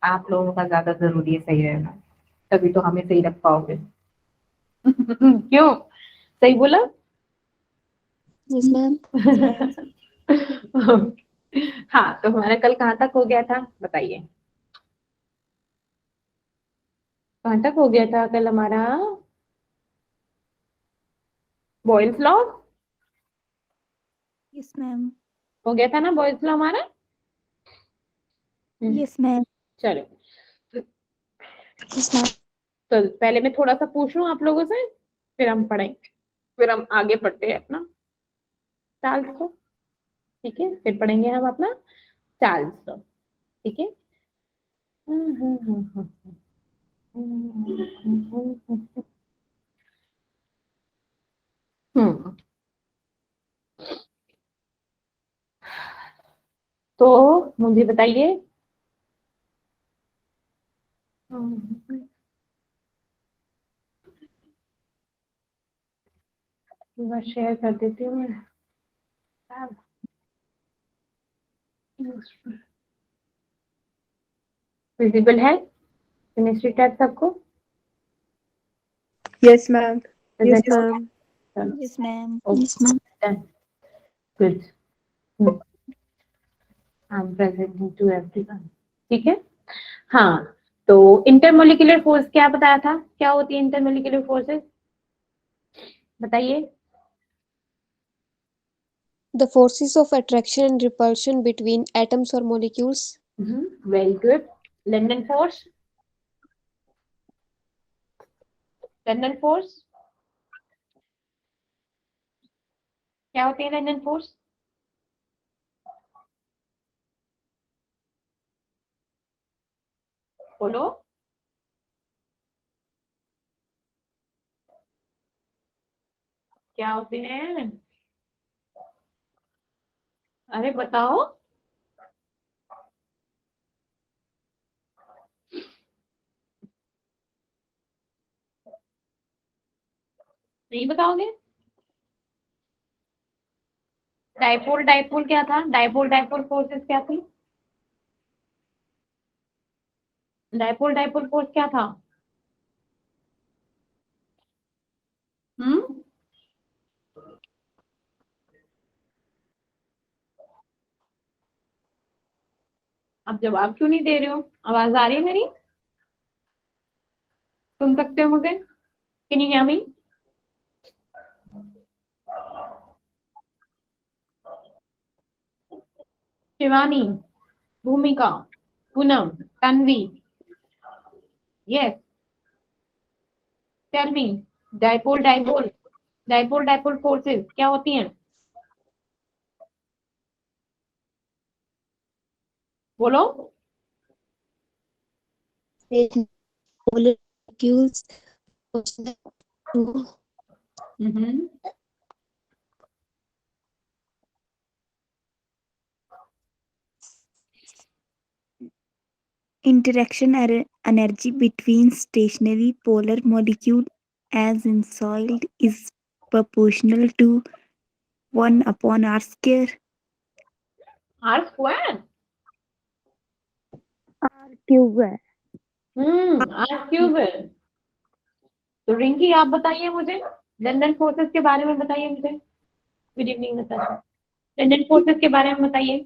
आप लोगों का ज्यादा जरूरी है सही रहना, तभी तो हमें सही रख पाओगे। क्यों, सही बोला? Yes ma'am. हाँ, तो हमारा कल कहाँ तक हो गया था बताइए? कहाँ तक हो गया था कल हमारा? Boyle's law yes ma'am. हो गया था ना, बॉयल्स लॉ हमारा। Yes ma'am. चलो, यस मैम। तो पहले मैं थोड़ा सा पूछ लूं आप लोगों से, फिर हम पढ़ेंगे, फिर हम आगे बढ़ते हैं अपना चार्ल्स को। ठीक है, फिर पढ़ेंगे हम अपना चार्ल्स को। ठीक है। हम्म, तो मुझे बताइए। मैं शेयर कर देती हूँ मैं। विजिबल है केमिस्ट्री टैब सबको? Yes, ma'am. यस प्रेजेंट हो मैम। गया? Yes ma'am. Okay, good. I am presenting to everyone. ठीक है। हाँ, तो इंटरमोलिकुलर फोर्स क्या बताया था, क्या होती है इंटरमोलिकुलर फोर्सेस, बताइए। The forces of attraction and repulsion between atoms or molecules. Very good. London force, London force क्या होती है, लंदन फोर्स बोलो। क्या होते हैं, अरे बताओ। नहीं बताओगे? डाइपोल डाइपोल क्या था, डाइपोल डाइपोल फोर्सेस क्या थी, डाइपोल डाइपोल फोर्स क्या था? हम्म, अब जवाब क्यों नहीं दे रहे हो? आवाज आ रही है मेरी? सुन सकते हो मुझे? Can you hear me? Shivani, Bhumika, Poonam, Tanvi, yes, tell me. Dipole dipole, dipole dipole forces क्या होती हैं, बोलो। Molecules to hmm, Interaction energy between stationary polar molecule as in soil is proportional to 1 upon r square. R square. R cube है। R cube है। तो रिंकी आप बताइए मुझे, लंदन फोर्सेस के बारे में बताइए मुझे। Good evening Natasha, London forces के बारे में बताइए,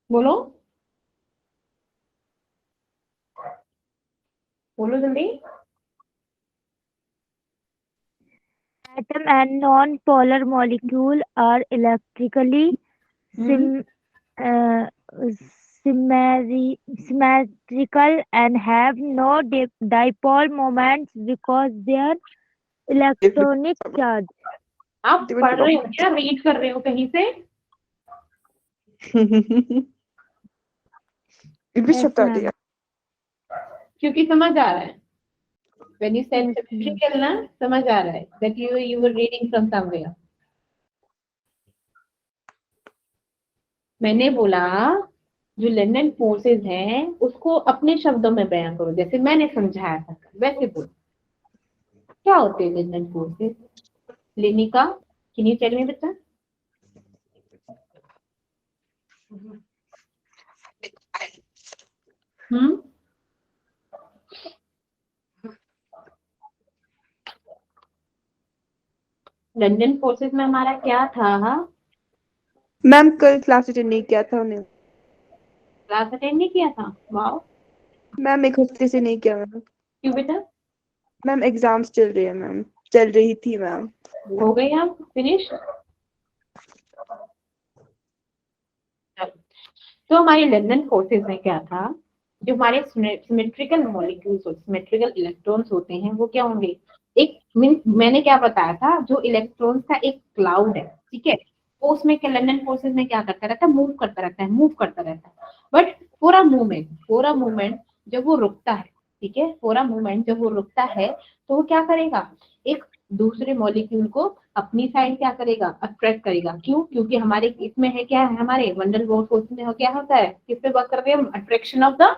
बोलो, बोलो जल्दी। Atom and non-polar molecule are electrically hmm, sim, uh, symmetrical and have no dipole moments because their electronic charge. आप पढ़ रहे हो क्या, रीड कर रहे हो कहीं से? Yes, ma'am. क्योंकि समझ आ रहा है, when you said Yes, ma'am. symmetrical ना, समझ आ रहा है that you were reading from somewhere। मैंने बोला जो लंदन फोर्सेस हैं उसको अपने शब्दों में बयां करो, जैसे मैंने समझाया था वैसे बोलो। क्या होते हैं London forces? Linika, can you tell me बेटा? लंदन फोर्सेस में हमारा क्या था? मैम कल क्लास अटेंड नहीं किया था उन्हें। क्लास अटेंड नहीं किया था? वाओ, मैम एक हफ्ते से नहीं किया मैम। क्यों बेटा? मैम एग्जाम्स चल रही है मैम, चल रही थी मैम। हो गई आप फिनिश? तो हमारे लंदन फोर्सेस में क्या था, जो हमारे सिमेट्रिकल मॉलिक्यूल्स सिमेट्रिकल इलेक्ट्रॉन्स होते हैं वो क्या होंगे, एक मैंने क्या बताया था, जो इलेक्ट्रॉन्स का एक क्लाउड है, ठीक है, वो उसमें लंदन फोर्सेस में क्या करता रहता है, मूव करता रहता है। बट पूरा मूवमेंट जब वो रुकता है, ठीक है, पूरा मूवमेंट जब वो रुकता है तो वो क्या करेगा, एक दूसरे मॉलिक्यूल को अपनी साइड क्या करेगा, अट्रैक्ट करेगा। क्यों? क्योंकि हमारे इसमें है क्या है, हमारे वंडर वॉल फोर्स में क्या होता है, किस पे वर्क कर रहे हैं हम, attraction of the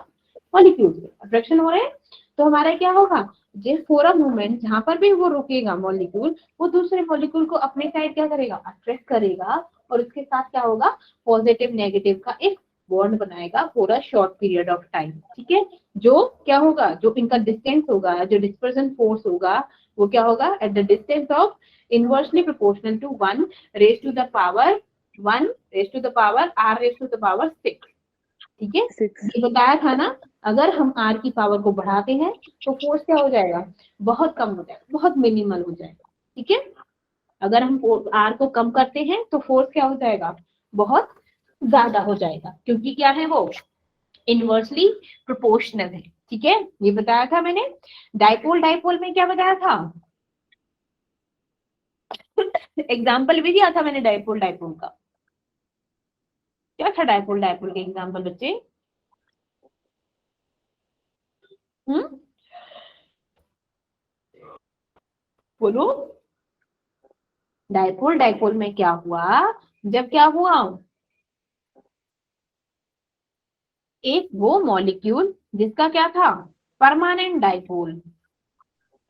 molecules, attraction हो रहे हैं। तो हमारा क्या होगा, जो पूरा मूवमेंट जहां पर भी वो रुकेगा मॉलिक्यूल, वो दूसरे मॉलिक्यूल को अपने साइड क्या करेगा, अट्रैक्ट करेगा, और उसके साथ क्या होगा, पॉजिटिव नेगेटिव का एक बॉन्ड बनाएगा for a short period of time, ठीक है। जो क्या होगा, जो इनका डिस्टेंस होगा, जो डिस्पर्सन फोर्स होगा, वो क्या होगा, at the distance of inversely proportional to 1 raised to the power 1 raised to the power r raised to the power 6, ठीक है। ये बताया था ना, अगर हम r की पावर को बढ़ाते हैं तो फोर्स क्या हो जाएगा, बहुत कम हो जाएगा, बहुत मिनिमल हो जाएगा, ठीक है। अगर हम r को कम करते हैं तो फोर्स क्या हो जाएगा, बहुत ज्यादा हो जाएगा, क्योंकि क्या है वो इनवर्सली प्रोपोर्शनल है, ठीक है। ये बताया था मैंने। डाइपोल में क्या बताया था, एग्जाम्पल भी दिया था मैंने डाइपोल का। क्या था डाइपोल के एग्जाम्पल बच्चे? बोलो। डाइपोल में क्या हुआ, जब क्या हुआ, एक वो मॉलिक्यूल जिसका क्या था, परमानेंट डाइपोल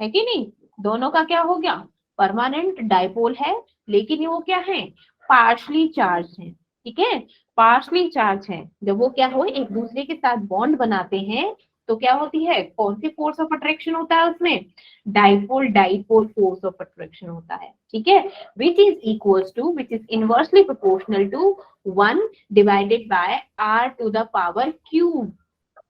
है कि नहीं, दोनों का क्या हो गया, परमानेंट डाइपोल है, लेकिन वो क्या है, पार्शली चार्ज है, ठीक है, पार्शली चार्ज है। जब वो क्या हो, एक दूसरे के साथ बॉन्ड बनाते हैं तो क्या होती है, कौन सी फोर्स ऑफ अट्रैक्शन होता है उसमें, डाइपोल फोर्स ऑफ अट्रैक्शन होता है, ठीक है, which is inversely proportional to 1 divided by r to the power cube,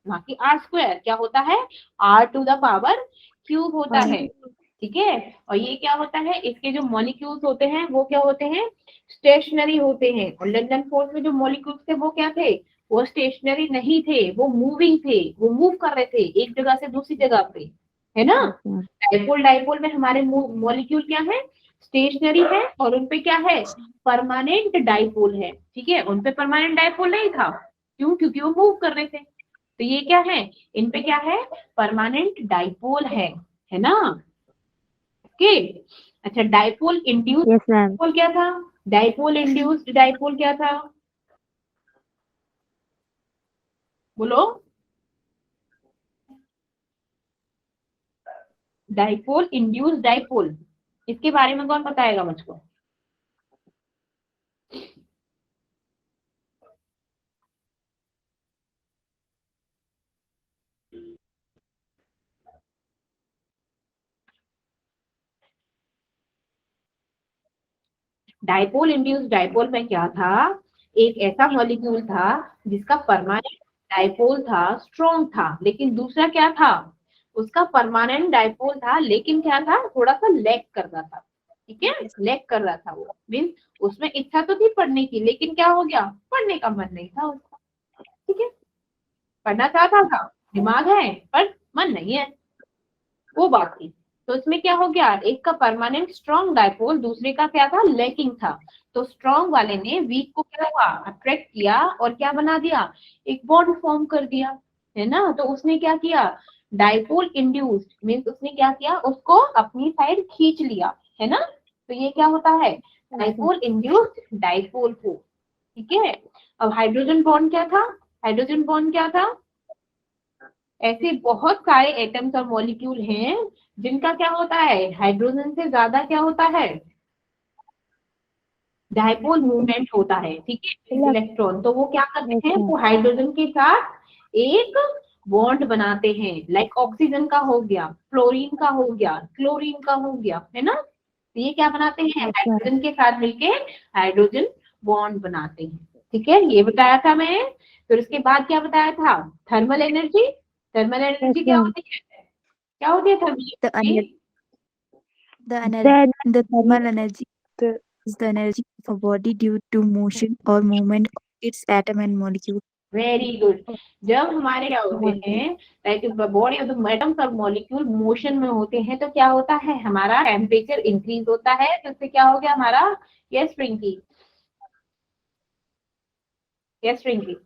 ना कि r स्क्वायर, क्या होता है, r to the power cube होता है, ठीक है। और ये क्या होता है, इसके जो मॉलिक्यूल्स होते हैं वो क्या होते हैं, स्टेशनरी होते हैं। और लंदन फोर्स में जो मॉलिक्यूल्स थे वो क्या थे, वो स्टेशनरी नहीं थे, वो मूविंग थे, वो मूव कर रहे थे एक जगह से दूसरी जगह पे, है ना। डाइपोल में हमारे मॉलिक्यूल क्या है, स्टेशनरी है, और उनपे क्या है, परमानेंट डाइपोल है, ठीक है। उनपे परमानेंट डाइपोल नहीं था, क्यों, क्योंकि वो मूव कर रहे थे। तो ये क्या है, इन पे क्या है, परमानेंट डाइपोल है ना। ओके, अच्छा, डाइपोल इंड्यूस्ड डाइपोल क्या था, डाइपोल इंड्यूस्ड डाइपोल क्या था, बोलो। डाइपोल इंड्यूस्ड डाइपोल, इसके बारे में कौन बताएगा मुझको? डाइपोल इंड्यूस्ड डाइपोल में क्या था, एक ऐसा मॉलिक्यूल था जिसका परमानेंट डाइपोल था, स्ट्रॉन्ग था, लेकिन दूसरा क्या था, उसका परमानेंट डाइपोल था, लेकिन क्या था, थोड़ा सा लैग कर रहा था, ठीक है, लैग कर रहा था। वो मीन्स उसमें इच्छा तो थी पढ़ने की, लेकिन क्या हो गया, पढ़ने का मन नहीं था उसका, ठीक है, पढ़ना चाहता था, दिमाग है पर मन नहीं है, वो बात थी। तो इसमें क्या हो गया, एक का परमानेंट स्ट्रॉन्ग डाइपोल, दूसरे का क्या था, लैकिंग था। तो स्ट्रॉन्ग वाले ने वीक को क्या हुआ, अट्रैक्ट किया, और क्या बना दिया, एक बॉन्ड फॉर्म कर दिया, है ना। तो उसने क्या किया, डाइपोल इंड्यूस्ड मीन्स उसने क्या किया, उसको अपनी साइड खींच लिया, है ना। तो ये क्या होता है, डाइपोल इंड्यूस्ड डाइपोल फोर्स, ठीक है। अब हाइड्रोजन बॉन्ड क्या था, हाइड्रोजन बॉन्ड क्या था, ऐसे बहुत सारे एटम्स और मॉलिक्यूल हैं जिनका क्या होता है, हाइड्रोजन से ज्यादा क्या होता है, डाइपोल मूवमेंट होता है, ठीक है, इलेक्ट्रॉन। तो वो क्या करते हैं, वो हाइड्रोजन के साथ एक बॉन्ड बनाते हैं, लाइक ऑक्सीजन का हो गया, फ्लोरीन का हो गया, क्लोरीन का हो गया, है ना। तो ये क्या बनाते हैं, हाइड्रोजन के साथ मिलके हाइड्रोजन बॉन्ड बनाते हैं। ठीक है, ये बताया था मैं। फिर उसके बाद क्या बताया था, थर्मल एनर्जी। थर्मल एनर्जी क्या होती है, क्या होती है thermal The energy? ener- the thermal energy is the energy of a body due to motion or movement of its atom and molecule. Very good. जब हमारे क्या होते हैं, like body of the atoms और मॉलिक्यूल मोशन में होते हैं तो क्या होता है, हमारा टेम्परेचर इंक्रीज होता है। तो इससे क्या हो गया हमारा, यस रिंकी, यस रिंकी।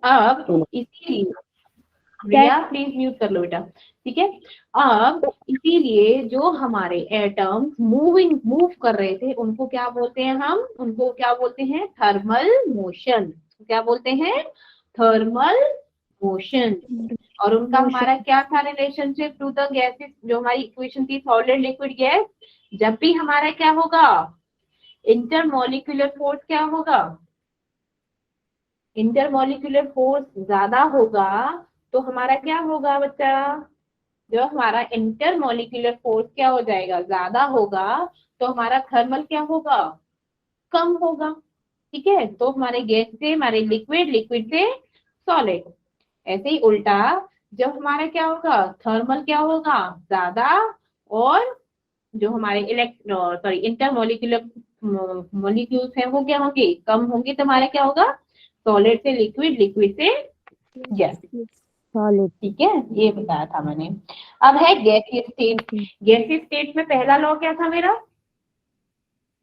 अब इसीलिए रिया प्लीज म्यूट कर लो बेटा, ठीक है। अब इसीलिए जो हमारे एटम्स मूव कर रहे थे उनको क्या बोलते हैं, हम उनको क्या बोलते हैं, थर्मल मोशन। क्या बोलते हैं, थर्मल मोशन। और उनका हमारा क्या था रिलेशनशिप टू द गैसेस, जो हमारी इक्वेशन थी सॉलिड लिक्विड गैस। जब भी हमारा क्या होगा, इंटरमॉलिक्यूलर फोर्स क्या होगा, इंटरमॉलिक्यूलर फोर्स ज्यादा होगा तो हमारा क्या होगा बच्चा, जो हमारा इंटरमॉलिक्यूलर फोर्स क्या हो जाएगा, ज्यादा होगा तो हमारा थर्मल क्या होगा, कम होगा। ठीक है, तो हमारे गैस से हमारे लिक्विड, लिक्विड से सॉलिड। ऐसे ही उल्टा, जब हमारा क्या होगा, थर्मल क्या होगा ज्यादा, और जो हमारे इंटरमॉलिक्यूलर मॉलिक्यूल्स हैं वो क्या होंगे, कम होंगे। तो हमारा क्या होगा, सॉलिड से लिक्विड, लिक्विड से गैस। Solid. ठीक है, ये बताया था मैंने। अब है गैसीय स्टेट। गैसीय स्टेट में पहला लॉ क्या था मेरा,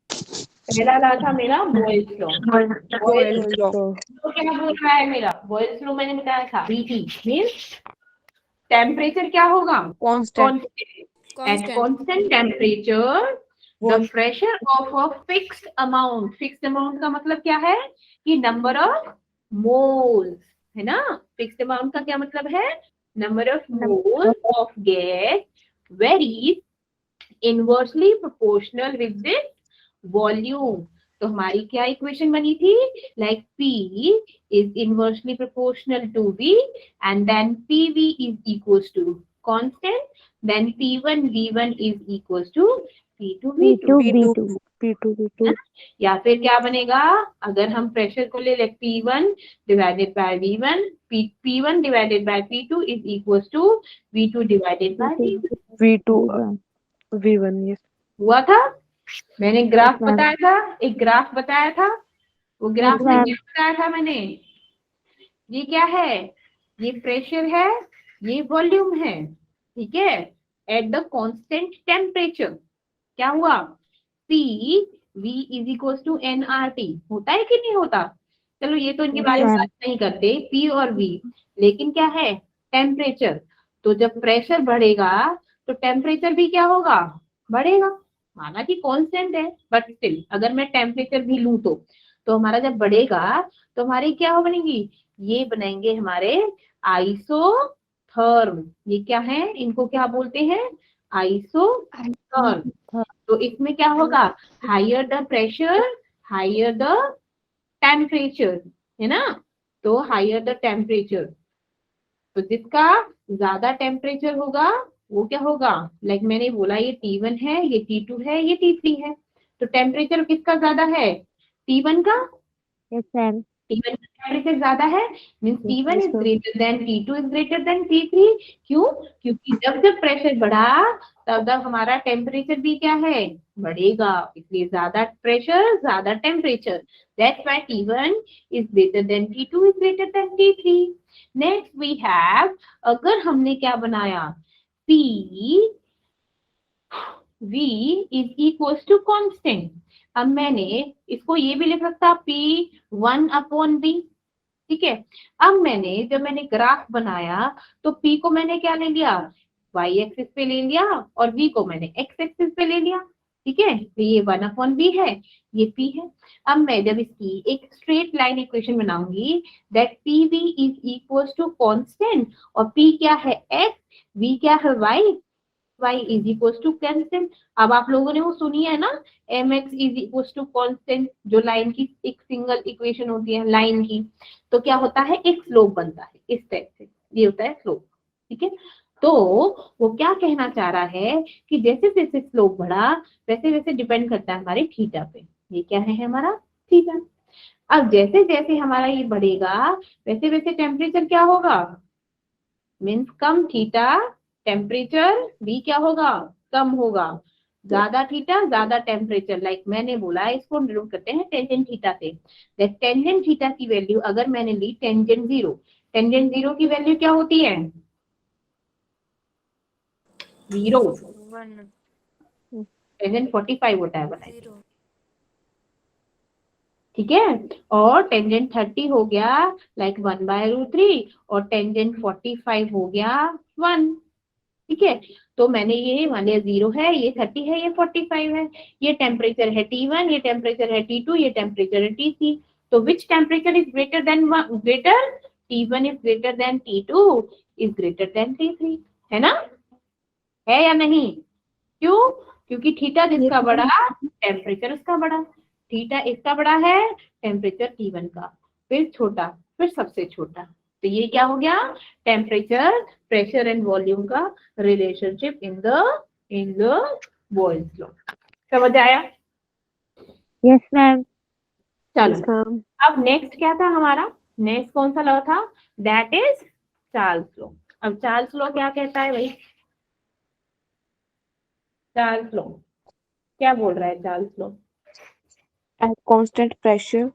पहला लॉ था मेरा बॉयल्स लॉ। बॉयल्स लॉ क्या बोल रहा है मेरा, बॉयल्स लॉ मैंने बताया था, बीटी मींस टेम्परेचर क्या होगा, constant. at constant temperature the pressure of a fixed amount। fixed amount का मतलब क्या है, कि नंबर ऑफ मोल्स, है ना। फिक्स्ड अमाउंट का क्या मतलब है, number of moles of gas varies inversely proportional with this volume. तो हमारी क्या इक्वेशन बनी थी, like P is inversely proportional to V and then PV is equals to constant, then P1 V1 is equals to P2 V2। या फिर क्या बनेगा, अगर हम प्रेशर को ले P1 divided by V1, P1 divided by P2 is equals to V2 divided bye V2 V1। Yes, हुआ था। मैंने ग्राफ बताया था, एक ग्राफ बताया था, वो ग्राफ में क्या बताया था मैंने, ये क्या है, ये प्रेशर है, ये वॉल्यूम है। ठीक है, एट द कांस्टेंट टेम्परेचर क्या हुआ, P V is equal to nRT। होता है कि नहीं होता, चलो ये तो इनके बारे में बात नहीं करते, P और V। लेकिन क्या है, टेम्परेचर। तो जब प्रेशर बढ़ेगा तो टेम्परेचर भी क्या होगा, बढ़ेगा। माना कि कांस्टेंट है बट स्टिल अगर मैं टेम्परेचर भी लूं तो हमारा जब बढ़ेगा तो हमारी क्या बनेगी, ये बनेंगे हमारे आइसोथर्म। ये क्या है, इनको क्या बोलते हैं, आइसोथर्म। तो इसमें क्या होगा, higher the pressure higher the temperature, है ना। तो हायर द टेम्परेचर, तो जिसका ज्यादा टेम्परेचर होगा वो क्या होगा, लाइक मैंने बोला ये T1 है, ये T2 है, ये T3 है। तो टेम्परेचर किसका ज्यादा है, T1 का। T1 का टेम्परेचर ज्यादा है, means T1 is greater than T2 is greater than T3। क्यों, क्योंकि जब जब प्रेशर बढ़ा तब तब हमारा टेम्परेचर भी क्या है, बढ़ेगा। इसलिए ज्यादा प्रेशर ज्यादा temperature, that's why T1 is greater than T2 is greater than T3। Next we have, अगर हमने क्या बनाया, P V is equal to constant. अब मैंने इसको ये भी लिख सकता P1/V। ठीक है, अब जब मैंने ग्राफ बनाया तो P को मैंने क्या ले लिया, y एक्सिस पे ले लिया, और V को मैंने x एक्सिस पे ले लिया। ठीक है, तो ये 1/V है, ये P है। अब मैं जब इसकी एक स्ट्रेट लाइन इक्वेशन बनाऊंगी, that PV is equal to constant, और P क्या है x, V क्या है y। y is equal to constant. अब आप लोगों ने वो सुनी है ना, mx is equal to constant, जो लाइन की एक सिंगल इक्वेशन होती है लाइन की, तो क्या होता है, एक स्लोप बनता है इस टाइप से, ये होता है स्लोप। ठीक है, तो वो क्या कहना चाह रहा है कि जैसे जैसे स्लोप बढ़ा वैसे वैसे डिपेंड करता है हमारे थीटा पे। ये क्या है हमारा थीटा। अब जैसे जैसे हमारा ये बढ़ेगा वैसे वैसे टेम्परेचर क्या होगा, मीन्स कम थीटा, टेम्परेचर भी क्या होगा, कम होगा। ज्यादा थीटा ज्यादा टेम्परेचर, लाइक मैंने बोला इसको डिनोट करते हैं टेंजेंट थीटा से। टेंजेंट थीटा की वैल्यू अगर मैंने ली टेंजेंट जीरो की वैल्यू क्या होती है, जीरो। टेंजेंट 45 होता है बताइए। ठीक है, और टेंजेंट 30 हो गया लाइक 1/√3, और टेंजेंट 45 हो गया 1। ठीक है, तो मैंने ये मान लिया 0 है, ये 30 है, ये 45 है, ये टेम्परेचर है T1, ये टेम्परेचर है T2, ये टेम्परेचर है T3। तो which temperature is greater then greater, T1 is greater than T2 is greater than T3, है ना, है या नहीं? क्यों? क्योंकि थीटा जिसका बड़ा टेम्परेचर उसका बड़ा, थीटा इसका बड़ा है टेम्परेचर T1 का, फिर छोटा, फिर सबसे छोटा। तो ये क्या हो गया, टेम्परेचर प्रेशर एंड वॉल्यूम का relationship in the Boyle's law. समझ आया? Yes ma'am. चलो अब नेक्स्ट क्या था हमारा, नेक्स्ट कौन सा लॉ था, दैट इज चार्ल्स लॉ। अब चार्ल्स लॉ क्या कहता है भाई, चार्ल्स लॉ क्या बोल रहा है Charles law, At constant pressure,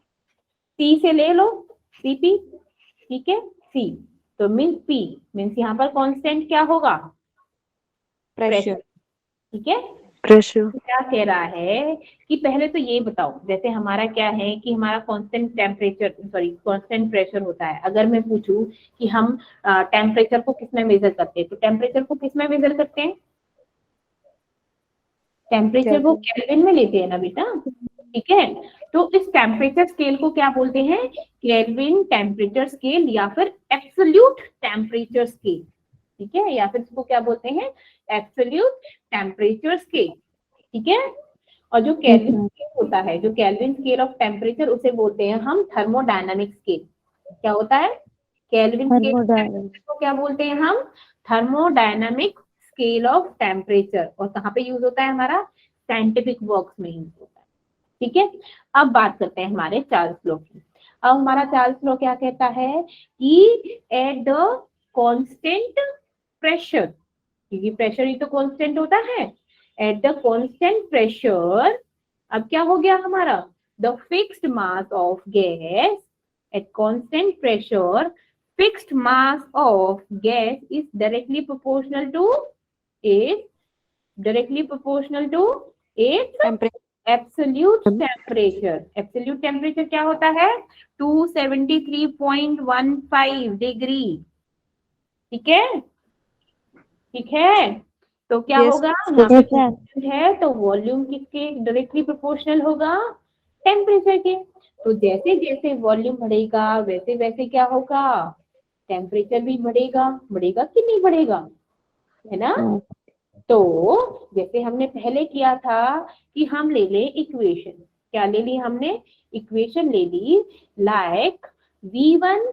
सी से ले लो, सीपी। ठीक है, सी तो मीन्स पी मीन्स यहाँ पर कांस्टेंट क्या होगा, pressure, ठीक है। pressure. क्या कह रहा है कि पहले तो ये बताओ, जैसे हमारा क्या है कि हमारा constant temperature sorry constant pressure होता है। अगर मैं पूछूं कि हम टेम्परेचर को किस में मेजर करते हैं, तो टेम्परेचर को किस में मेजर करते हैं, टेम्परेचर को केल्विन में लेते हैं ना बेटा। ठीक है, तो इस टेम्परेचर स्केल को क्या बोलते हैं, केल्विन टेम्परेचर स्केल या फिर एब्सोल्यूट टेम्परेचर स्केल। ठीक है, या फिर इसको क्या बोलते हैं, एब्सोल्यूट टेम्परेचर स्केल। ठीक है, और जो केल्विन स्केल होता है, जो केल्विन स्केल ऑफ टेम्परेचर, उसे बोलते हैं हम थर्मोडायनामिक स्केल। क्या होता है, केल्विन स्केल को क्या बोलते हैं हम, थर्मोडायनामिक स्केल ऑफ टेम्परेचर। और कहाँ पे यूज होता है हमारा, साइंटिफिक वर्क्स में यूज होता है। ठीक है, अब बात करते हैं हमारे चार्ल्स लॉ की। अब हमारा चार्ल्स लॉ क्या कहता है कि एट द कांस्टेंट प्रेशर, क्योंकि प्रेशर ही तो कांस्टेंट होता है, एट द कांस्टेंट प्रेशर, अब क्या हो गया हमारा, the fixed mass of gas at constant pressure, fixed mass of gas is directly proportional to its absolute temperature. Absolute temperature क्या होता है, 273.15 डिग्री। ठीक है, ठीक है, तो क्या Yes. होगा यहाँ पे है, तो वॉल्यूम किसके डायरेक्टली प्रोपोर्शनल होगा, टेम्परेचर के। तो जैसे जैसे वॉल्यूम बढ़ेगा वैसे वैसे क्या होगा, टेम्परेचर भी बढ़ेगा, बढ़ेगा कि नहीं बढ़ेगा, है ना। तो जैसे हमने पहले किया था कि हम ले ले इक्वेशन, क्या ले ली हमने, इक्वेशन ले ली, like V1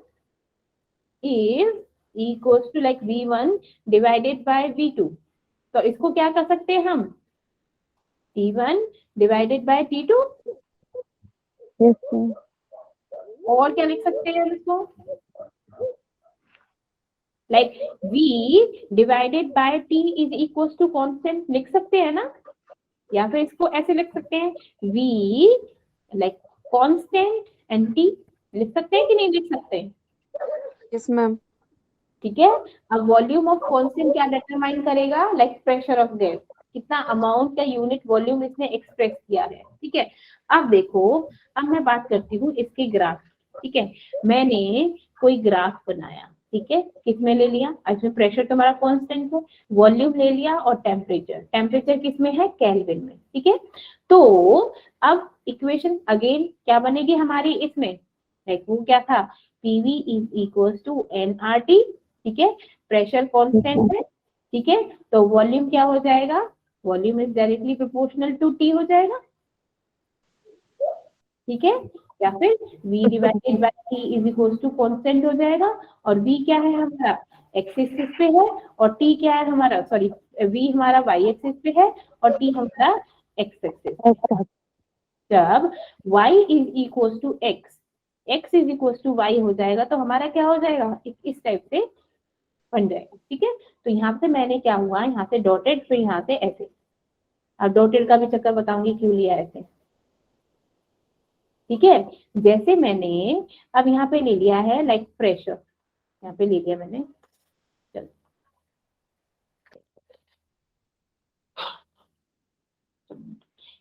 is equals to like V1 divided by V2। तो इसको क्या कर सकते हैं हम, T1 divided by T2। और क्या लिख सकते हैं हम इसको, like V divided by T is equals to constant लिख सकते हैं ना, या फिर इसको ऐसे लिख सकते हैं, V like constant and T लिख सकते हैं कि नहीं लिख सकते। Yes, ma'am. ठीक है, अब वॉल्यूम ऑफ कांस्टेंट क्या डिटरमाइन करेगा, लाइक प्रेशर ऑफ गैस, कितना अमाउंट का यूनिट वॉल्यूम इसने एक्सप्रेस किया है। ठीक है, अब देखो, अब मैं बात करती हूँ इसके ग्राफ। ठीक है, मैंने कोई ग्राफ बनाया, ठीक है, किसमें ले लिया, इसमें प्रेशर तो हमारा कांस्टेंट है, वॉल्यूम ले लिया, और टेम्परेचर किसमें है, केल्विन में। ठीक है, तो अब इक्वेशन अगेन क्या बनेगी हमारी इसमें, लाइक वो क्या था, PV is equal to nRT। ठीक है, प्रेशर कांस्टेंट है, ठीक है, तो वॉल्यूम क्या हो जाएगा, volume is directly proportional to T हो जाएगा, ठीक है, या फिर v divided by t is equal to constant हो जाएगा, और v क्या है हमारा x एक्सिस पे है, और t क्या है हमारा, सॉरी v हमारा y एक्सिस पे है और t हमारा x एक्सिस। जब y is equal to x is equal to y हो जाएगा तो हमारा क्या हो जाएगा, इस टाइप से बन जाएगा, ठीक है। तो यहाँ से मैंने क्या हुआ, यहाँ से डॉटेड, फिर यहाँ से ऐसे, अब डॉटेड का भी चक्कर बताऊंगी क्यों लिया ऐसे, ठीक है। जैसे मैंने अब यहाँ पे ले लिया है लाइक प्रेशर, यहाँ पे ले लिया मैंने, चलो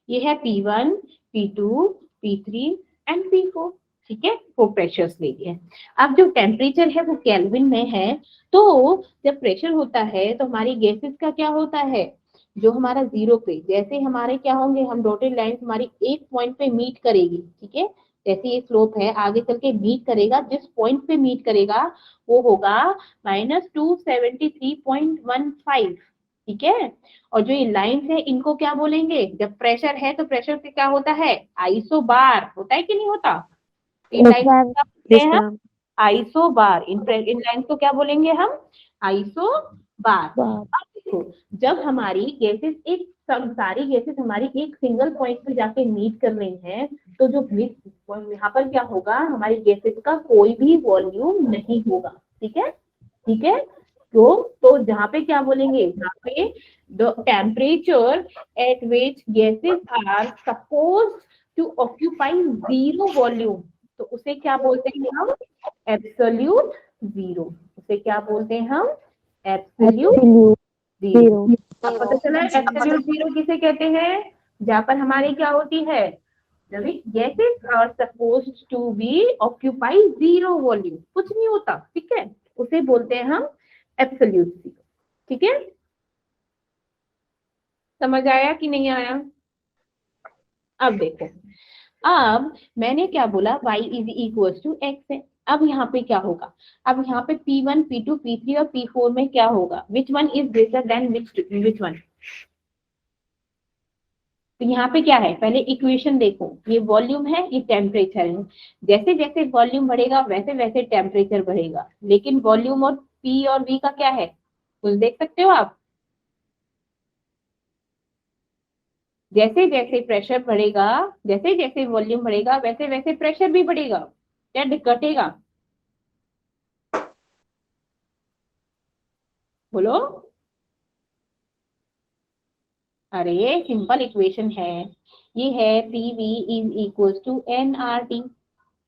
ये है P1, P2, P3 and P4, ठीक है, 4 प्रेशर्स ले लिए। अब जो टेम्परेचर है वो केल्विन में है, तो जब प्रेशर होता है तो हमारी गैसेस का क्या होता है, जो हमारा जीरो पे, जैसे हमारे क्या होंगे, हम डॉटेड लाइन हमारी एक पॉइंट पे मीट करेगी, ठीक है, जैसे ये स्लोप है आगे चल के मीट करेगा, जिस पॉइंट पे मीट करेगा वो होगा -273.15, ठीक है। और जो ये लाइंस है इनको क्या बोलेंगे, जब प्रेशर है तो प्रेशर से क्या होता है, आइसोबार होता है कि नहीं होता, इन लाइंस को क्या बोलते हैं हम, आइसोबार, इन लाइंस को क्या बोलेंगे हम, आइसोबार। देखो जब हमारी गैसेस एक सारी गैसेस हमारी एक सिंगल पॉइंट पे जाके मीट कर रही हैं, तो जो यहाँ पर क्या होगा, हमारी गैसेस का कोई भी वॉल्यूम नहीं होगा, ठीक है, ठीक है। तो जहाँ पे क्या बोलेंगे, जहाँ पे the temperature at which gases are suppose to occupy zero volume, तो उसे क्या बोलते हैं हम, एब्सोल्यूट जीरो, उसे क्या बोलते हैं हम, एब्सोल्यूट जीरो। अब पता चला एब्सोल्यूट जीरो किसे कहते हैं, जहाँ पर हमारी क्या होती है, जब gases are suppose to be occupy zero volume, कुछ नहीं होता, ठीक है, उसे बोलते हैं हम एब्सोल्यूट जीरो, ठीक है। समझ आया कि नहीं आया? अब देखो, अब मैंने क्या बोला, y is equal to x है, अब यहाँ पे क्या होगा, अब यहाँ पे P1, P2, P3 और P4 में क्या होगा, which one is greater than which one, तो यहाँ पे क्या है, पहले इक्वेशन देखो, ये वॉल्यूम है, ये टेम्परेचर है, जैसे जैसे वॉल्यूम बढ़ेगा वैसे वैसे टेम्परेचर बढ़ेगा, लेकिन वॉल्यूम और P और V का क्या है, कुछ देख सकते हो आप, जैसे जैसे प्रेशर बढ़ेगा, जैसे जैसे वॉल्यूम बढ़ेगा वैसे वैसे प्रेशर भी बढ़ेगा, क्या घटेगा, बोलो, अरे सिंपल इक्वेशन है, ये है PV is equal to nRT,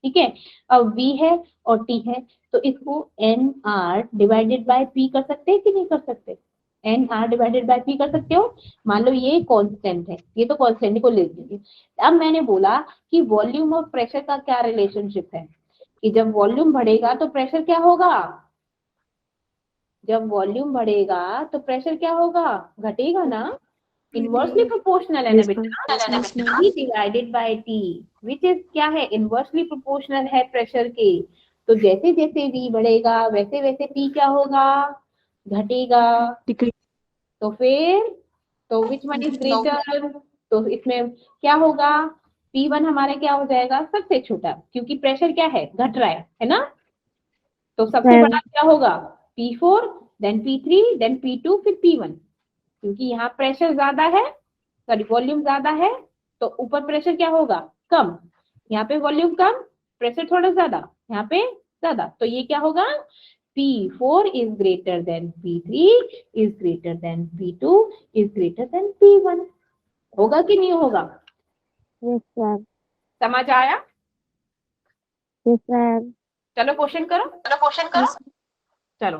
ठीक है। अब V है और T है, तो इसको nR डिवाइडेड बाय P कर सकते हैं कि नहीं कर सकते, nR डिवाइडेड बाय P कर सकते हो, मान लो ये कांस्टेंट है, ये तो कांस्टेंट को ले लीजिए। अब मैंने बोला कि वॉल्यूम और प्रेशर का क्या रिलेशनशिप है, कि जब वॉल्यूम बढ़ेगा तो प्रेशर क्या होगा, जब वॉल्यूम बढ़ेगा तो प्रेशर क्या होगा, घटेगा ना, इनवर्सली प्रोपोर्शनल है ना बेटा, P divided by T which is क्या है, इनवर्सली प्रोपोर्शनल है प्रेशर के, तो जैसे जैसे V बढ़ेगा वैसे वैसे P क्या होगा, घटेगा, तो फिर तो विच वन इज ग्रेटर, तो इसमें क्या होगा, P1 हमारा क्या हो जाएगा, सबसे छोटा, क्योंकि प्रेशर क्या है, घट रहा है ना, तो सबसे बड़ा क्या होगा, P4, then P3, then P2, फिर P1, क्योंकि यहाँ प्रेशर ज्यादा है, सॉरी वॉल्यूम ज्यादा है, तो ऊपर प्रेशर क्या होगा, कम, यहाँ पे वॉल्यूम कम, प्रेशर थोड़ा ज्यादा, यहाँ पे ज्यादा, तो ये क्या होगा, P4 is greater then P3 is greater then P2 is greater then P1, होगा कि नहीं होगा? Yes, sir. समझ आया? Yes, sir. चलो क्वेश्चन करो, चलो।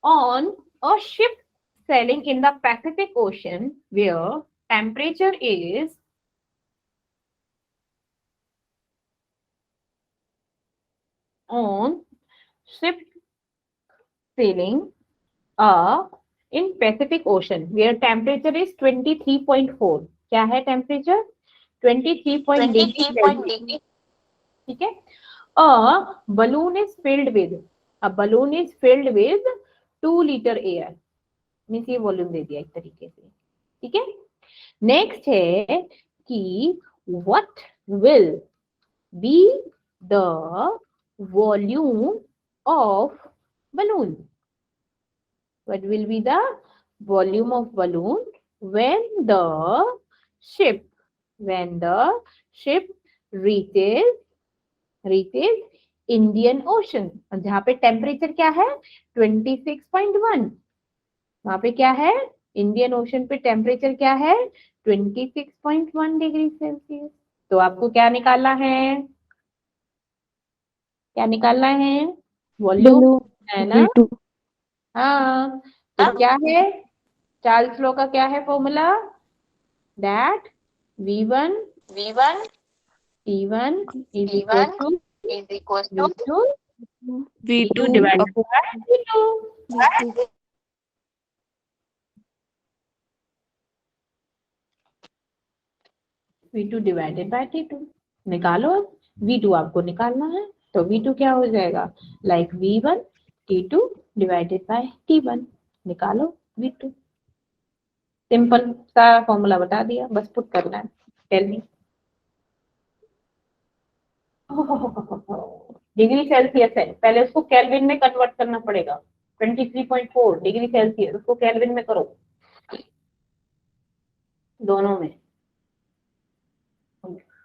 On a ship sailing in the Pacific Ocean where temperature is on ship sailing in Pacific Ocean where temperature is 23.4, क्या है टेम्परेचर, 23.4 डिग्री, ठीक है। A balloon is filled with 2 litre air, means ये volume दे दिया एक तरीके से, ठीक है। नेक्स्ट है कि what will be the volume of balloon, what will be the volume of balloon when the ship reaches Indian Ocean, और जहाँ पे टेम्परेचर क्या है 26.1, वहां पे क्या है इंडियन ओशन पे टेम्परेचर क्या है 26.1 डिग्री सेल्सियस। तो आपको क्या निकालना है, क्या निकालना है, वॉल्यूम है ना। V2 हाँ, तो क्या है चार्ल्स लॉ का क्या है formula, that V1 T1 is equal to V2 divided by V2। V2 divided by T2 निकालो, V2 आपको निकालना है, तो V2 क्या हो जाएगा, like V1 T2 divided by T1, निकालो V2। सिंपल सा फॉर्मूला बता दिया, बस पुट करना है। टेल मी, डिग्री सेल्सियस है, पहले उसको केल्विन में कन्वर्ट करना पड़ेगा, 23.4 डिग्री सेल्सियस, उसको केल्विन में करो, दोनों में।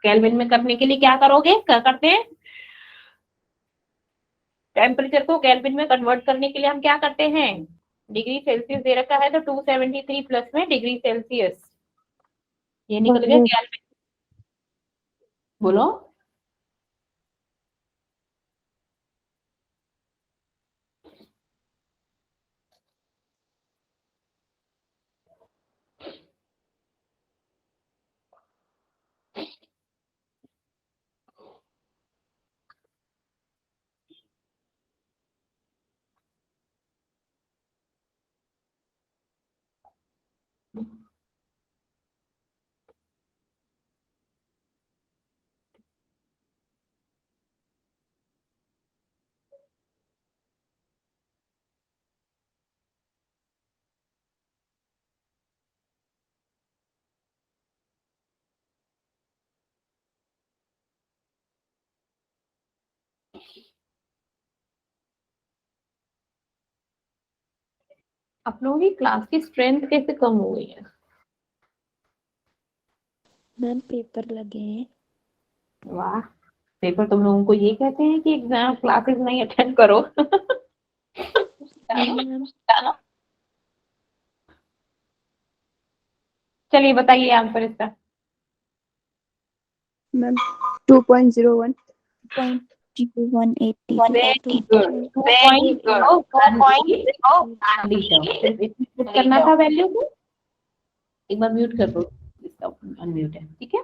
केल्विन में करने के लिए क्या करोगे, क्या करते हैं, टेम्परेचर को केल्विन में कन्वर्ट करने के लिए हम क्या करते हैं, डिग्री सेल्सियस दे रखा है तो 273 प्लस में डिग्री सेल्सियस, ये निकल गया केल्विन। बोलो, आप लोगों की क्लास की स्ट्रेंथ कैसे कम हो गई है। मैम पेपर लगे हैं। वाह, पेपर तुम लोगों को ये कहते हैं कि एग्जाम क्लासेस नहीं अटेंड करो। मैम चलिए बताइए आंसर इसका। Ma'am 2.01 0.0180 very good, 2.01 litre, put करना था वैल्यू को। एक बार म्यूट कर दो, इसका अनम्यूट है, ठीक है।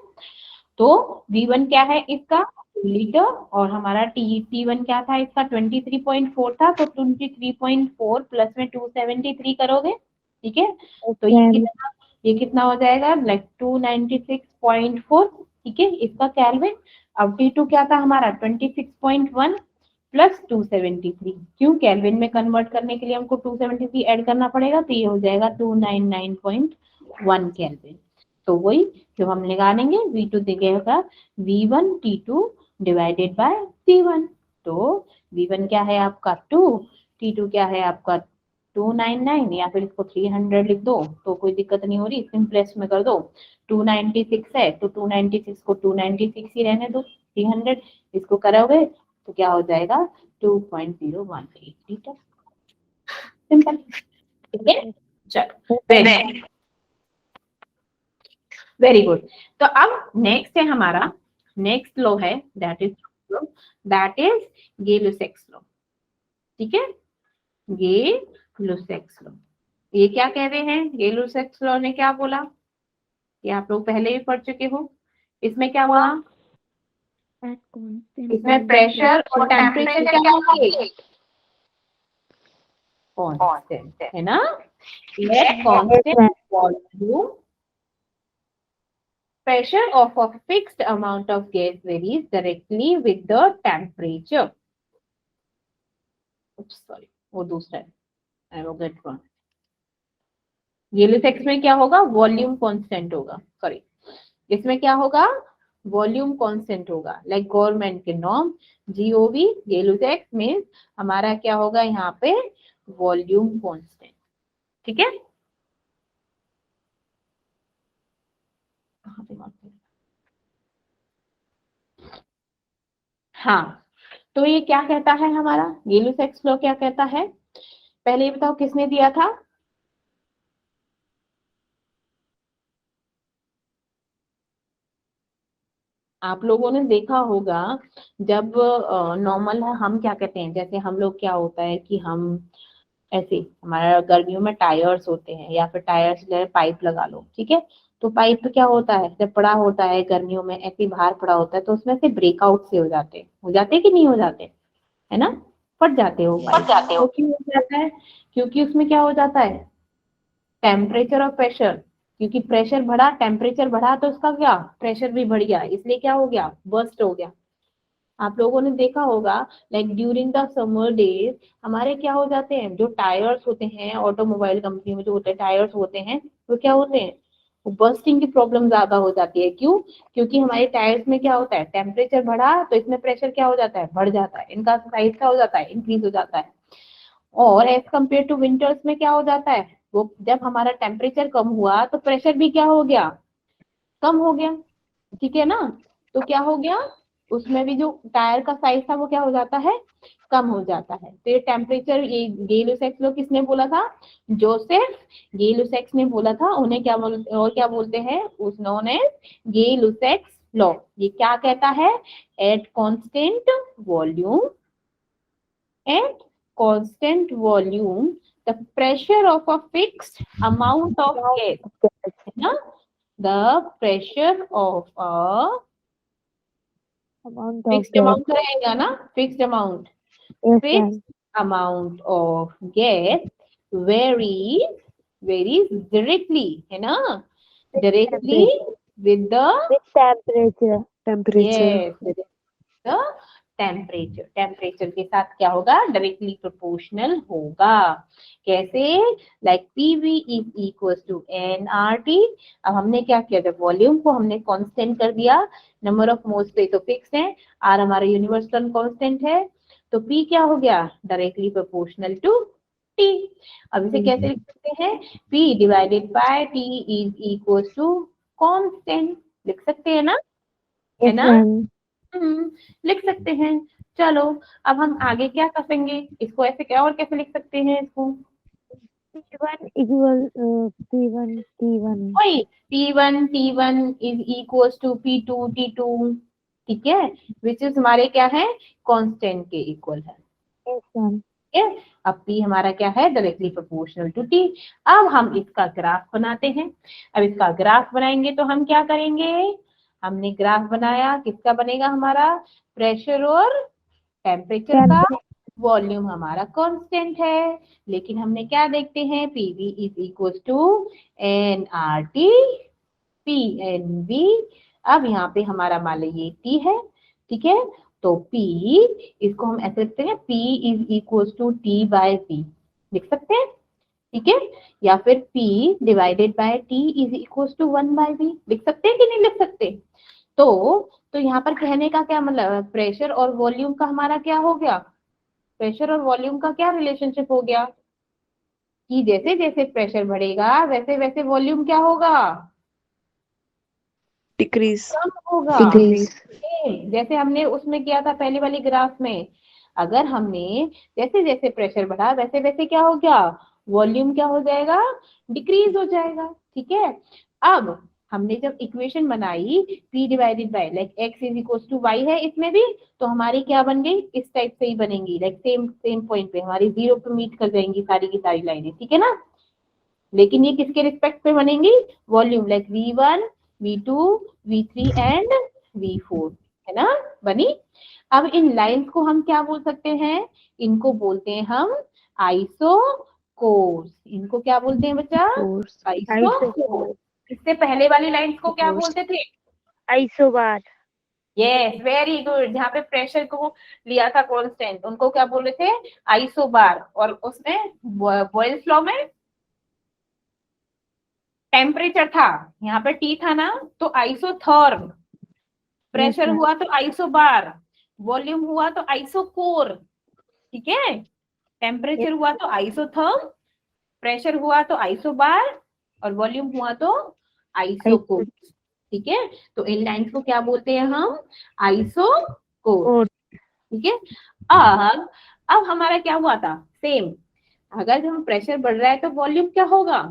तो V1 क्या है इसका लीटर, और हमारा T1 क्या था इसका 23.4 था, तो 23.4 प्लस में 273 करोगे, ठीक है। तो ये कितना हो जाएगा, लाइक 296.4, ठीक है, इसका केल्विन। अब T2 क्या था हमारा 26.1 प्लस 273, क्यों केल्विन में कन्वर्ट करने के लिए हमको 273 ऐड करना पड़ेगा, तो ये हो जाएगा 299.1 केल्विन। तो वही जो हम निकालेंगे V2 दिखेगा V1 T2 divided by T1। तो V1 क्या है आपका 2, T2 क्या है आपका 299, या फिर इसको 300 लिख दो तो कोई दिक्कत नहीं हो रही, सिंपलेस्ट में कर दो। 296 है तो 296 को 296 ही रहने दो, 300 इसको करोगे तो क्या हो जाएगा 2.018 लीटर। सिंपल, ठीक है। चलो वेरी गुड। तो अब नेक्स्ट है हमारा, नेक्स्ट लॉ है दैट इज गे-लुसैक्स लॉ, ठीक है। गे-लुसैक्स लॉ, ये क्या कह रहे हैं, गे-लुसैक्स लॉ ने क्या बोला, ये आप लोग पहले भी पढ़ चुके हो। इसमें क्या हुआ, इसमें प्रेशर और टेम्परेचर क्या होंगे, कांस्टेंट है ना। Let constant volume, pressure of a fixed amount of gas varies directly with the temperature. Oops, sorry, वो दूसरा है, एवोगैड्रो। Gay-Lussac में क्या होगा, वॉल्यूम कांस्टेंट होगा, सॉरी इसमें क्या होगा, वॉल्यूम कांस्टेंट होगा, लाइक गवर्नमेंट के नॉर्म जीओवी Gay-Lussac में हमारा क्या होगा यहाँ पे वॉल्यूम कांस्टेंट। ठीक है, हाँ तो ये क्या कहता है हमारा Gay-Lussac लॉ क्या कहता है, पहले ये बताओ किसने दिया था, आप लोगों ने देखा होगा जब नॉर्मल है हम क्या कहते हैं, जैसे हम लोग क्या होता है कि हम ऐसे हमारा गर्मियों में टायर्स होते हैं या फिर टायर्स पाइप लगा लो, ठीक है, तो पाइप तो क्या होता है जब पड़ा होता है गर्मियों में ऐसे ही बाहर पड़ा होता है तो उसमें से ब्रेकआउट से हो जाते कि नहीं हो जाते, है ना, फट जाते हो पाइप, तो क्यों हो जाता है, क्योंकि उसमें क्या हो जाता है टेम्परेचर और प्रेशर, क्योंकि प्रेशर बढ़ा टेम्परेचर बढ़ा तो उसका क्या प्रेशर भी बढ़ गया, इसलिए क्या हो गया बर्स्ट हो गया। आप लोगों ने देखा होगा like during the summer days हमारे क्या हो जाते हैं, जो टायर्स होते हैं ऑटोमोबाइल कंपनी में जो होते हैं टायर्स होते हैं वो क्या होते हैं, वो बर्स्टिंग की प्रॉब्लम ज्यादा हो जाती है, क्यों, क्योंकि हमारे टायर्स में क्या होता है टेम्परेचर बढ़ा तो इसमें प्रेशर क्या हो जाता है बढ़ जाता है, इनका साइज क्या हो जाता है इंक्रीज हो जाता है। और एज कम्पेयर टू विंटर्स में क्या हो जाता है, वो जब हमारा टेम्परेचर कम हुआ तो प्रेशर भी क्या हो गया कम हो गया, ठीक है ना, तो क्या हो गया उसमें भी जो टायर का साइज था वो क्या हो जाता है कम हो जाता है। तो ये टेम्परेचर ये Gay-Lussac लॉ किसने बोला था, जोसेफ Gay-Lussac ने बोला था, उन्हें क्या और क्या बोलते हैं उस नोन एज Gay-Lussac लॉ। ये क्या कहता है, at constant volume at constant volume the pressure of a fixed amount of gas, है ना, the pressure of a fixed amount रहेगा ना, fixed amount of gas varies directly, है ना, directly with the yes with the temperature के साथ क्या होगा डायरेक्टली प्रोपोर्शनल होगा, कैसे, like PV is equal to NRT. अब हमने क्या किया, जब वॉल्यूम को हमने कांस्टेंट कर दिया, नंबर ऑफ मोल्स पे तो फिक्स है, आर हमारा यूनिवर्सल कांस्टेंट है, तो पी क्या हो गया डायरेक्टली प्रोपोर्शनल टू टी। अब इसे कैसे लिख सकते हैं, P divided by T is equal to constant, लिख सकते हैं ना, है ना, लिख सकते हैं। चलो अब हम आगे क्या करेंगे, इसको ऐसे क्या और कैसे लिख सकते हैं इसको, वही P1 is equals to P2 T2, ठीक है, विच इज हमारे क्या है कांस्टेंट के इक्वल है, ठीक है। अब P हमारा क्या है डायरेक्टली प्रोपोर्शनल टू T। अब हम इसका ग्राफ बनाते हैं, अब इसका ग्राफ बनाएंगे तो हम क्या करेंगे, हमने ग्राफ बनाया किसका बनेगा हमारा प्रेशर और टेम्परेचर का, वॉल्यूम हमारा कांस्टेंट है, लेकिन हमने क्या देखते हैं PV is equal to N R T P N V. अब यहाँ पे हमारा मान लो ये टी है, ठीक है, तो P इसको हम ऐसे लिखते हैं P is equal to T by V, लिख सकते हैं, ठीक है, या फिर P divided by T is equal to 1 by V, लिख सकते हैं कि नहीं लिख सकते। तो यहाँ पर कहने का क्या मतलब, प्रेशर और वॉल्यूम का हमारा क्या हो गया, प्रेशर और वॉल्यूम का क्या रिलेशनशिप हो गया कि जैसे जैसे प्रेशर बढ़ेगा वैसे वैसे वॉल्यूम क्या होगा डिक्रीज कम होगा, जैसे हमने उसमें किया था पहले वाली ग्राफ में, अगर हमने जैसे जैसे प्रेशर बढ़ा वैसे वैसे क्या हो गया वॉल्यूम क्या हो जाएगा डिक्रीज हो जाएगा, ठीक है। अब हमने जब इक्वेशन बनाई P divided by like x is equal to y है इसमें भी, तो हमारी क्या बन गई इस टाइप से ही बनेंगी, लाइक सेम पॉइंट पे हमारी जीरो पे मीट कर जाएंगी सारी की सारी लाइनें, ठीक है ना, लेकिन ये किसके रिस्पेक्ट पे बनेंगी volume, like V1 V2 V3 and V4, है ना, बनी। अब इन लाइंस को हम क्या बोल सकते हैं, इनको बोलते हैं हम आइसोकोर्स, इनको क्या बोलते हैं बच्चा आइसोकोर्स। इससे पहले वाली लाइंस को क्या बोलते थे आइसोबार यस, वेरी गुड। जहाँ पे प्रेशर को लिया था कांस्टेंट, उनको क्या बोले थे? आइसोबार। और उसमें बॉयल्स लॉ में टेम्परेचर था, यहाँ पे टी था ना, तो आइसोथर्म। प्रेशर हुआ तो आइसोबार, वॉल्यूम हुआ तो आइसोकोर। ठीक है, टेम्परेचर हुआ तो आइसोथर्म, प्रेशर हुआ तो आइसोबार, और वॉल्यूम हुआ तो आइसोकोर। ठीक है, तो इन लाइंस को क्या बोलते हैं हम? आइसोकोर। ठीक है, अब हमारा क्या हुआ था? सेम, अगर जब प्रेशर बढ़ रहा है तो वॉल्यूम क्या होगा?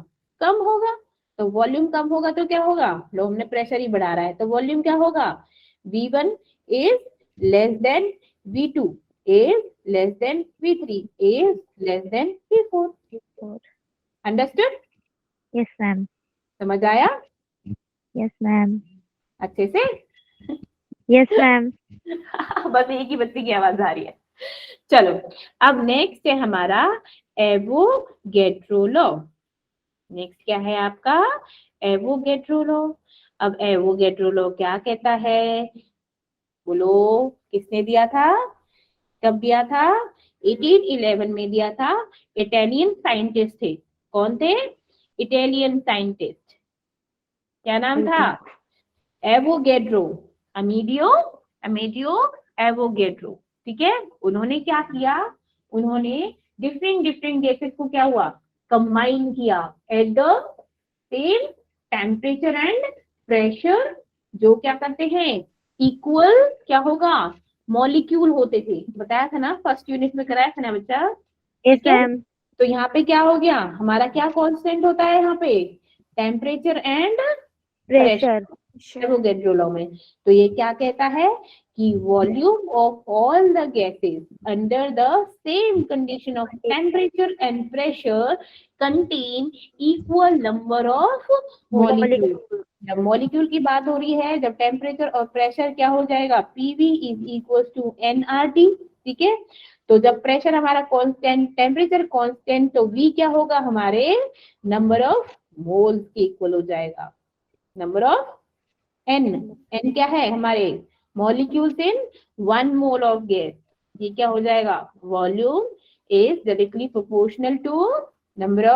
कम होगा। तो वॉल्यूम कम होगा तो क्या होगा? लो, हमने प्रेशर ही बढ़ा रहा है तो वॉल्यूम क्या होगा? V1 is less than V2 is less than V3 is less than V4. Understood? Yes ma'am, समझ आया यस मैम, अच्छे से? Yes ma'am. बस एक ही बच्चे की आवाज आ रही है। चलो, अब नेक्स्ट है हमारा एवोगैड्रो लॉ। नेक्स्ट क्या है आपका? Avogadro law. अब एवोगैड्रो लॉ क्या कहता है? बोलो, किसने दिया था? कब दिया था? 1811 में दिया था। इटालियन साइंटिस्ट थे। कौन थे? Italian scientist. क्या नाम था? Avogadro, Amedeo Amedeo Avogadro. ठीक है, उन्होंने क्या किया? उन्होंने डिफरेंट डिफरेंट गैसेस को क्या हुआ? कंबाइन किया at the same temperature and pressure, जो क्या करते हैं? इक्वल क्या होगा? मॉलिक्यूल होते थे। बताया था ना, फर्स्ट यूनिट में कराया था ना बच्चा? यस ठीक है, मैम। तो यहाँ पे क्या हो गया? हमारा क्या कांस्टेंट होता है यहाँ पे? Temperature and pressure. Avogadro law में तो ये क्या कहता है कि volume of all the gases under the same condition of temperature and pressure contain equal number of molecule. जब मॉलिक्यूल की बात हो रही है, जब टेम्परेचर और प्रेशर क्या हो जाएगा? PV is equal to nRT। ठीक है, तो जब प्रेशर हमारा कांस्टेंट, टेम्परेचर कांस्टेंट, तो V क्या होगा? हमारे नंबर ऑफ मोल्स के इक्वल हो जाएगा। नंबर ऑफ N, N क्या है? हमारे molecules in 1 mole of gas. ये क्या हो जाएगा? Volume is directly proportional to number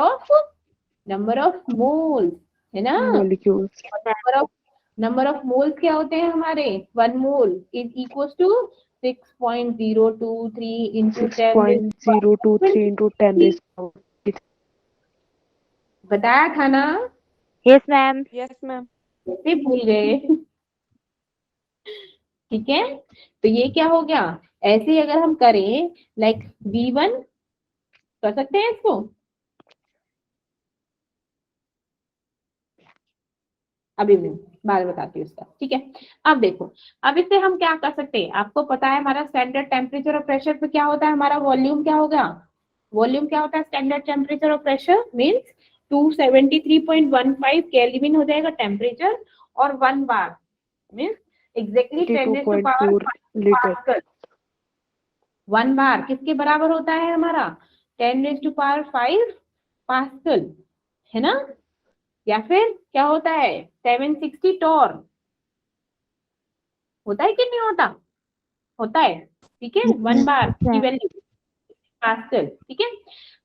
of moles, है ना? मॉलिक्यूल्स। नंबर ऑफ मोल्स क्या होते हैं हमारे? 1 mole is equal to 6.023 into 10 6.023 into 10 बताया था ना? Yes ma'am. Yes ma'am. कैसे भूल गए? ठीक है, तो ये क्या हो गया? ऐसे ही अगर हम करें, लाइक V1 कर सकते हैं इसको। अभी नहीं, बाद में बताती हूँ इसका। ठीक है, अब देखो, अब इससे हम क्या कर सकते हैं? आपको पता है हमारा स्टैंडर्ड टेम्परेचर और प्रेशर पे क्या होता है? हमारा वॉल्यूम क्या होगा? वॉल्यूम क्या होता है? स्टैंडर्ड टेम्परेचर और प्रेशर मीन्स 273.15 केल्विन हो जाएगा टेम्परेचर, और 1 बार मीन्स एग्जैक्टली 10⁻⁴ लीटर। 1 बार किसके बराबर होता है? हमारा 10⁵ पास्कल, है ना? या फिर क्या होता है? 760 टॉर्न होता है कि नहीं होता? होता है। ठीक है, 1 बार की वैल्यू पास्कल। ठीक है,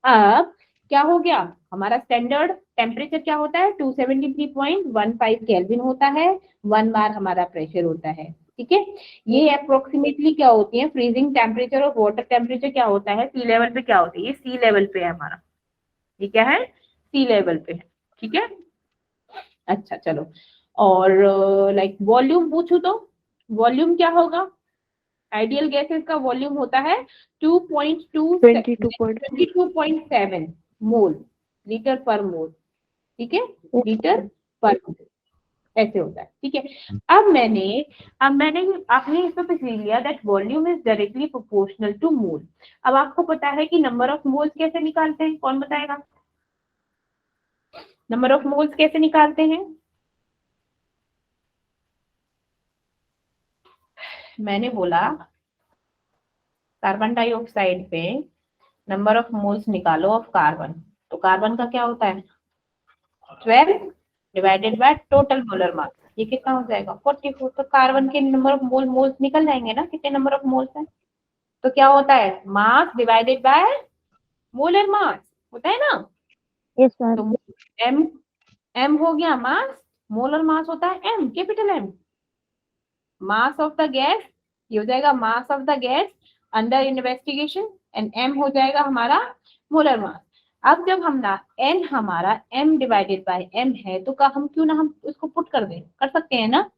अब क्या हो गया? हमारा स्टैंडर्ड टेम्परेचर क्या होता है? 273.15 केल्विन होता है। 1 बार हमारा प्रेशर होता है। ठीक है, ये अप्रोक्सीमेटली क्या होती है? फ्रीजिंग टेम्परेचर और वाटर टेम्परेचर क्या होता है? सी लेवल पे क्या होती है? ये सी लेवल पे है हमारा। ये क्या है? सी लेवल पे है। ठीक है, अच्छा चलो, और लाइक वॉल्यूम पूछू तो वॉल्यूम क्या होगा? आइडियल गैसेस का वॉल्यूम होता है 22.7 मोल, लीटर पर मोल। ठीक है, लीटर पर मोल ऐसे होता है। ठीक है, अब मैंने आपने इसमें पे सीख लिया that volume is directly proportional to mole. अब आपको पता है कि नंबर ऑफ मोल्स कैसे निकालते हैं? कौन बताएगा? नंबर ऑफ मोल्स कैसे निकालते हैं? मैंने बोला कार्बन डाइऑक्साइड पे नंबर ऑफ मोल्स निकालो ऑफ कार्बन, तो कार्बन का क्या होता है? 12 divided by total molar mass. ये कितना हो जाएगा 44। तो कार्बन के नंबर ऑफ मोल्स निकल जाएंगे ना, कितने नंबर ऑफ मोल्स हैं। तो क्या होता है, mass divided by molar mass होता है ना। Yes ma'am. तो एम हो गया मास, मोलर मास होता है M, capital M. Mass of the gas, ये हो जाएगा mass of the gas under investigation, and M हो जाएगा हमारा मोलर मास। अब जब हम ना एन हमारा m डिवाइडेड बाय m है, तो का हम क्यों ना हम उसको पुट कर दें, कर सकते हैं ना।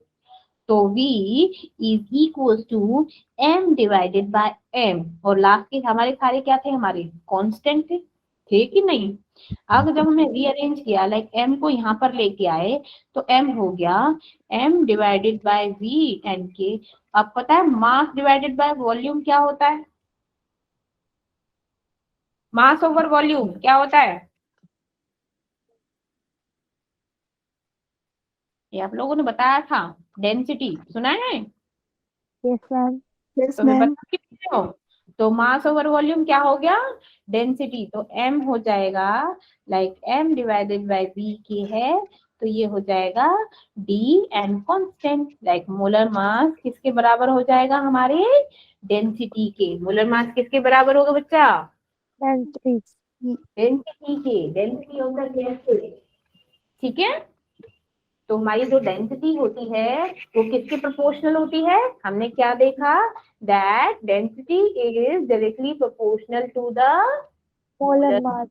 तो v is equal to m divided by m, और लास्ट के हमारे सारे क्या थे, हमारे कांस्टेंट थे कि नहीं। अब जब हमने रीअरेंज किया, लाइक m को यहाँ पर लेके आए, तो m हो गया m divided by v N के। अब पता है मास डिवाइडेड बाय वॉल्यूम क्या होता है, मास ओवर वॉल्यूम क्या होता है, ये आप लोगों ने बताया था, डेंसिटी सुना है। Yes ma'am. यस तो फिर मैम। बता कितने हो, तो मास ओवर वॉल्यूम क्या हो गया, डेंसिटी। तो m हो जाएगा like m divided by v की है, तो ये हो जाएगा d and constant, like molar mass किसके बराबर हो जाएगा, हमारे डेंसिटी के। मोलर मास किसके बराबर होगा बच्चा, डेंसिटी के, डेंसिटी ऑफ द गैस के। ठीक है, तो हमारी जो डेंसिटी होती है वो किसके प्रोपोर्शनल होती है, हमने क्या देखा, that density is directly proportional to the molar mass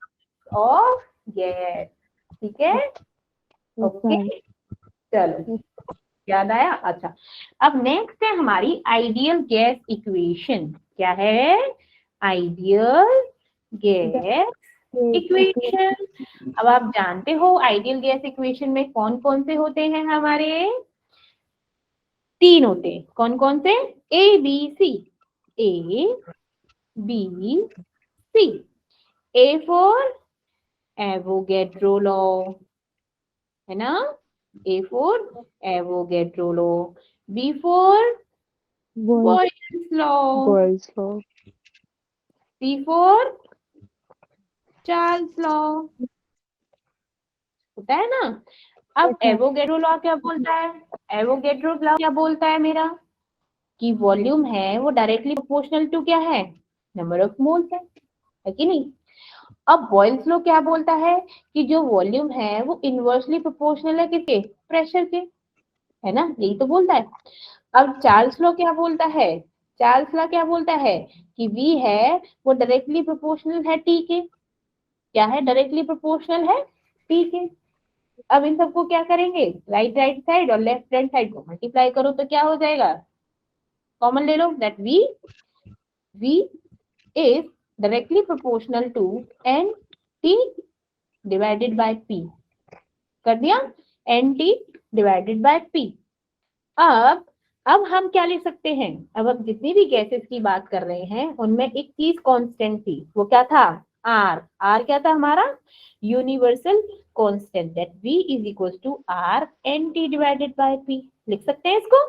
of gas. ठीक है, ओके, चलो याद आया। अच्छा, अब नेक्स्ट है हमारी आइडियल गैस इक्वेशन। क्या है, आइडियल गैस इक्वेशन। अब आप जानते हो आइडियल गैस इक्वेशन में कौन कौन से होते हैं, हमारे तीन होते हैं। कौन कौन से, A B C, A B C. A for Avogadro law, है ना, A for Avogadro law, B for Boyle's law, Boyle's law. C for Charles law, होता है ना। अब एवोगैड्रो लॉ क्या बोलता है, एवोगैड्रो लॉ क्या बोलता है मेरा, कि वॉल्यूम है वो डायरेक्टली प्रोपोर्शनल टू क्या है, नंबर ऑफ मोल्स है कि नहीं। अब बॉयल्स लॉ क्या बोलता है, कि जो वॉल्यूम है वो इनवर्सली प्रोपोर्शनल है किसके, प्रेशर के, है ना, यही तो बोलता है। अब चार्ल्स लॉ क्या बोलता है, चार्ल्स लॉ क्या बोलता है, कि V है वो डायरेक्टली प्रोपोर्शनल है T के, क्या है, डायरेक्टली प्रोपोर्शनल है T के। अब इन सबको क्या करेंगे, राइट राइट साइड और लेफ्ट हैंड साइड को मल्टीप्लाई करो तो क्या हो जाएगा, कॉमन ले लो, that V is directly proportional to NT divided by P, कर दिया, NT divided by P। अब हम क्या लिख सकते हैं, अब जितनी भी गैसेस की बात कर रहे हैं उनमें एक चीज कांस्टेंट थी, वो क्या था, R क्या था हमारा, universal constant, that V is equals to R NT divided by P, लिख सकते हैं इसको।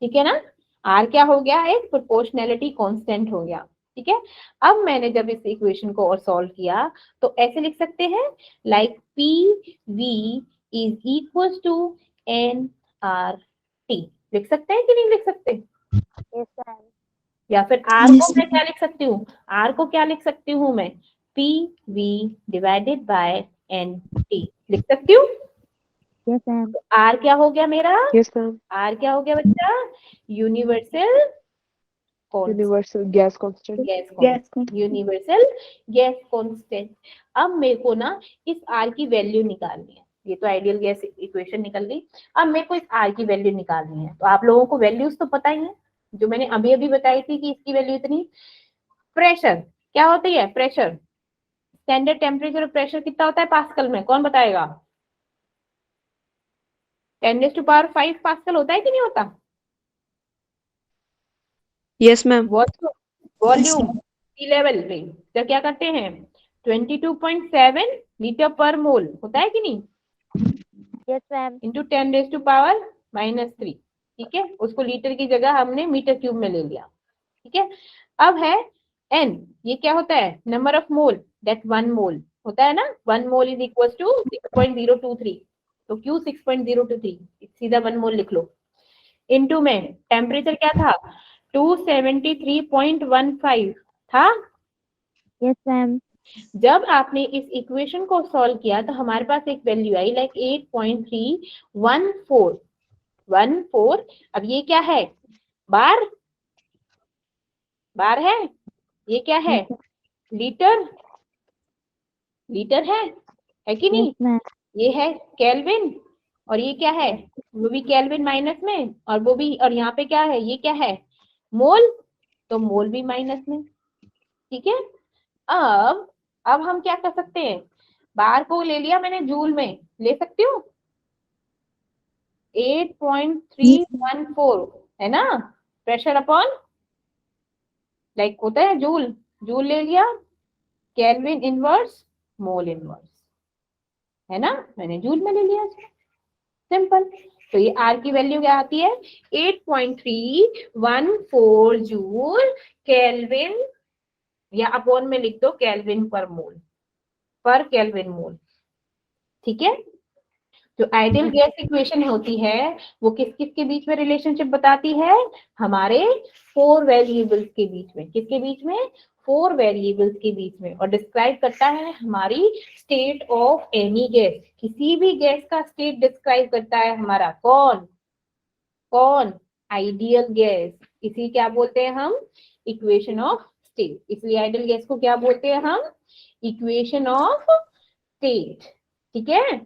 ठीक है ना, R क्या हो गया, एक प्रोपोर्शनैलिटी कांस्टेंट हो गया। ठीक है, अब मैंने जब इस इक्वेशन को और सॉल्व किया तो ऐसे लिख सकते हैं, like PV is equal to NRT, लिख सकते हैं कि नहीं लिख सकते। या फिर R को मैं क्या लिख सकती हूँ, R को क्या लिख सकती हूँ मैं, PV डिवाइडेड बाय NT, लिख सकती हूँ। Yes ma'am. R क्या हो गया मेरा, Yes, ma'am. R क्या हो गया बच्चा, universal Universal gas constant. Universal gas constant. अब मेरे को ना इस R की वैल्यू निकालनी है, ये तो आइडियल गैस इक्वेशन निकल गई। अब मेरे को इस R की वैल्यू निकालनी है, तो आप लोगों को वैल्यूज तो पता ही है, जो मैंने अभी अभी बताई थी कि इसकी वैल्यू इतनी। प्रेशर क्या होती है, प्रेशर, स्टैंडर्ड टेम्परेचर और प्रेशर कितना होता है पास्कल में, कौन बताएगा, 10⁵ पास्कल होता है कि नहीं होता। Yes, ma'am. वॉल्यूम सी लेवल पे तो क्या करते हैं, 22.7 लीटर पर मोल होता है कि नहीं, यस मैम। इंटू 10⁻³ ठीक है, उसको लीटर की जगह हमने मीटर क्यूब में ले लिया। ठीक है, अब है N, ये क्या होता है, नंबर ऑफ मोल, दैट 1 मोल होता है ना, 1 मोल इज इक्वल टू 6.023। तो Q 6.023, सीधा 1 मोल लिख लो। इनटू में टेम्परेचर क्या था, 273.15 था। Yes, ma'am. जब आपने इस इक्वेशन को सॉल्व किया तो हमारे पास एक वैल्यू आई लाइक 8.314। अब ये क्या है, बार, बार है, ये क्या है, लीटर, लीटर है कि नहीं? Yes, ma'am. ये है केल्विन, और ये क्या है, वो भी केल्विन माइनस में, और वो भी, और यहाँ पे क्या है, ये क्या है, मोल, तो मोल भी माइनस में। ठीक है, अब हम क्या कर सकते हैं, बार को ले लिया मैंने जूल में, ले सकती हूँ, 8.314 है ना, प्रेशर अपॉन लाइक होता है जूल, जूल ले लिया, केल्विन इनवर्स, मोल इनवर्स, है ना, मैंने जूल में ले लिया, सिंपल। तो ये आर की वैल्यू क्या आती है, 8.314 जूल केल्विन, या अपॉन में लिख दो केल्विन पर मोल, पर केल्विन मोल। ठीक है, जो आइडियल गैस इक्वेशन होती है वो किस किस के बीच में रिलेशनशिप बताती है, हमारे 4 वेरिएबल्स के बीच में, किसके बीच में, 4 वेरिएबल्स के बीच में, और डिस्क्राइब करता है हमारी स्टेट ऑफ एनी गैस, किसी भी गैस का स्टेट डिस्क्राइब करता है हमारा कौन, कौन, आइडियल गैस, इसी क्या बोलते हैं हम, इक्वेशन ऑफ स्टेट। इसलिए आइडियल गैस को क्या बोलते हैं हम, इक्वेशन ऑफ स्टेट। ठीक है,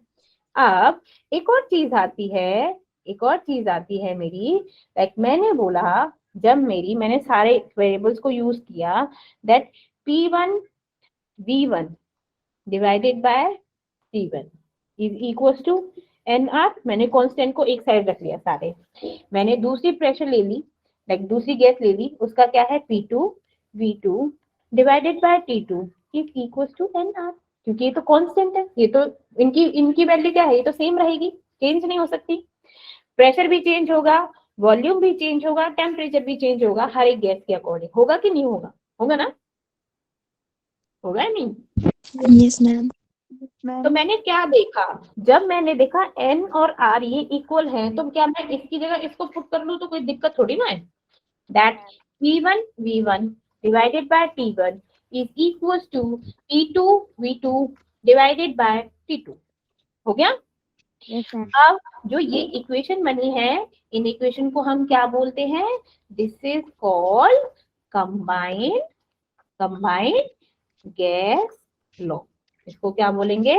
अब एक और चीज आती है, एक और चीज आती है मेरी, लाइक मैंने बोला, जब मैंने सारे वेरिएबल्स को यूज किया, that P1 V1 divided by T1 is equals to NR, मैंने कांस्टेंट को एक साइड रख लिया सारे, मैंने दूसरी प्रेशर ले ली, लाइक दूसरी गैस ले ली, उसका क्या है P2 V2 divided by T2 is equals to NR, क्योंकि ये तो कांस्टेंट है, ये तो इनकी इनकी वैल्यू क्या है, ये तो सेम रहेगी, चेंज नहीं हो सकती। प्रेशर भी चेंज होगा, वॉल्यूम भी चेंज होगा, टेम्परेचर भी चेंज होगा, हर एक गैस के अकॉर्डिंग, होगा कि नहीं होगा, होगा ना, होगा या नहीं? Yes, ma'am. तो मैंने क्या देखा, जब मैंने देखा N और R ये इक्वल हैं, तो क्या मैं इसकी जगह इसको पुट कर लूं तो कोई दिक्कत थोड़ी ना है, that P1 V1 divided by T1 is equals to P2 V2 divided by T2, हो गया। Yes, ma'am. अब जो ये इक्वेशन बनी है, इन इक्वेशन को हम क्या बोलते हैं, this is called combined, combined gas law, इसको क्या बोलेंगे,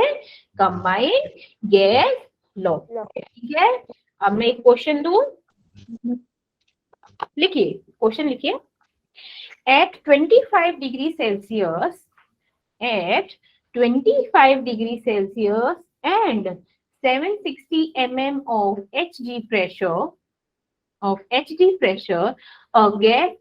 कंबाइंड गैस लॉ। ठीक है, अब मैं एक क्वेश्चन दूं, लिखिए, क्वेश्चन लिखिए, at 25 degree Celsius, at 25 degree Celsius and 760 mm of Hg pressure, a gas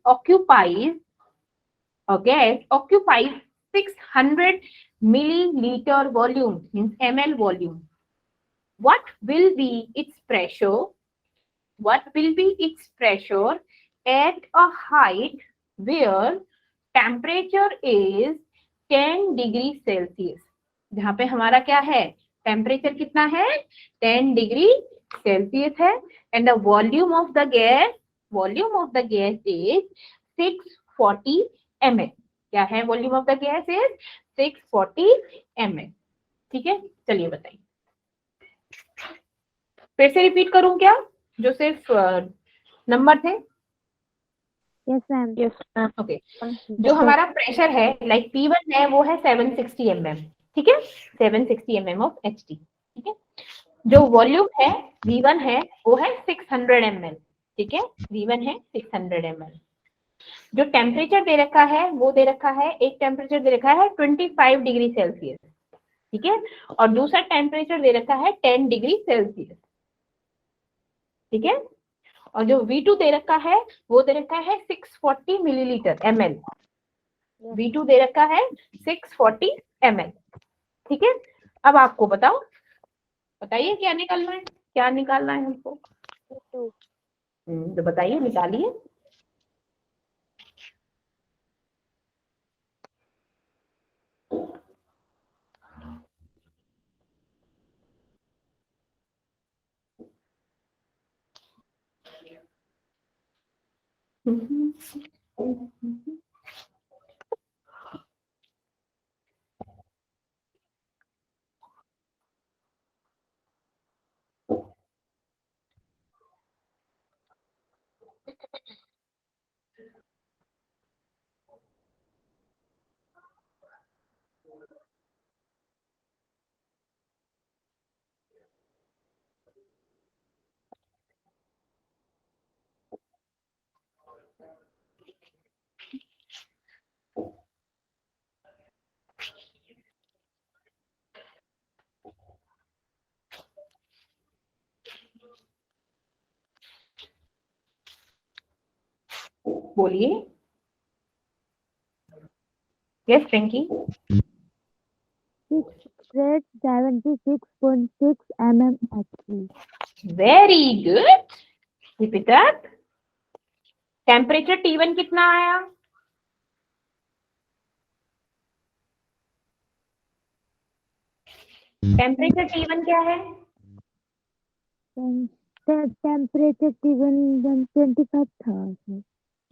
occupies 600 milliliter volume, means ml volume. What will be its pressure? What will be its pressure at a height where temperature is 10 degree Celsius, जहां पे हमारा क्या है, temperature कितना है, 10 degree Celsius है, and the volume of the gas, volume of the gas is 640 ml, क्या है, volume of the gas is 640 ml। ठीक है, चलिए बताइए, फिर से रिपीट करूं क्या, जो सिर्फ नंबर थे? Yes, ma'am. Yes, ओके, जो हमारा प्रेशर है लाइक P1 है वो है 760 mm, ठीक है, 760 mm ऑफ Hg, ठीक है, जो वॉल्यूम है V1 है वो है 600 ml, ठीक है, V1 है 600 ml। जो टेम्परेचर दे रखा है वो दे रखा है, एक टेम्परेचर दे रखा है 25 डिग्री सेल्सियस, ठीक है, और दूसरा टेम्परेचर दे रखा है 10 डिग्री सेल्सियस, ठीक है, और जो V2 दे रखा है वो दे रखा है 640 मिलीलीटर ml, V2 दे रखा है 640 ml, ठीक है। अब आपको बताओ, बताइए क्या निकालना है, क्या निकालना है हमको, तो बताइए, निकालिए। बोलिए। Yes Franky. 676.6 mm Hg. Very good. Keep it up. Temperature T1 कितना आया? टेम्परेचर T1 क्या है? टेम्परेचर T1 25 था sir.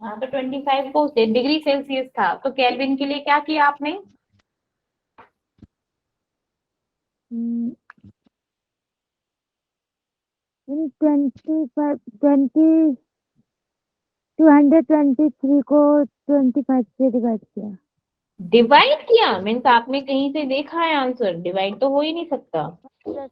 हाँ तो 25 को डिग्री सेल्सियस था, तो केल्विन के लिए क्या किया आपने? Hmm, in 223 को 25 से डिवाइड किया. डिवाइड किया मीन्स आपने कहीं से देखा है आंसर? डिवाइड तो हो ही नहीं सकता